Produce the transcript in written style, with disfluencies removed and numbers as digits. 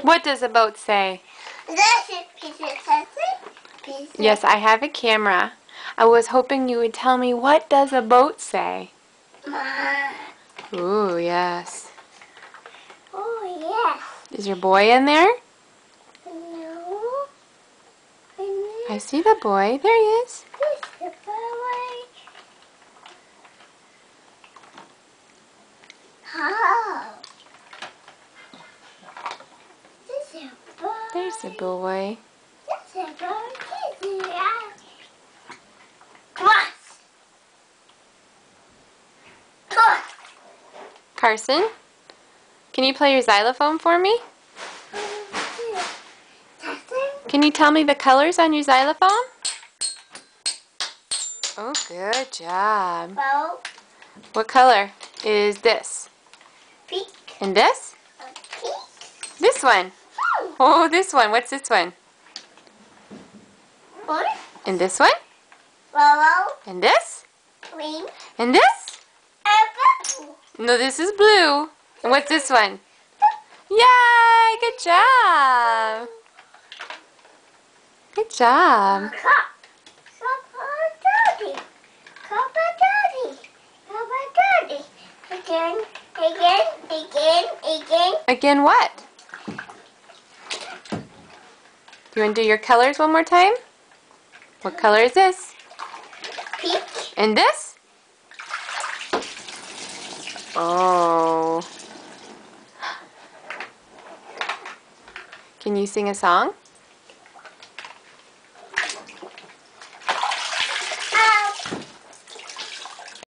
What does a boat say? Yes, I have a camera. I was hoping you would tell me, what does a boat say? Ooh, yes. Oh, yes. Is your boy in there? No. I see the boy. There he is. This is the boy. Oh. This is a boy. There's the boy. This is a boy. This is a Cross. Carson, can you play your xylophone for me? Can you tell me the colors on your xylophone? Oh, good job. Well, What color is this? pink. And this? Pink. This one. Oh, this one. What's this one? Blue. And this one? Yellow. And this? Green. And this? And purple. No, this is blue. And what's this one? Yay! Good job. Good job. Cup. Cup daddy. Cup daddy. Cup daddy. Again. Again. Again. Again. Again what? You want to do your colors one more time? What color is this? Pink. And this? Oh. Can you sing a song?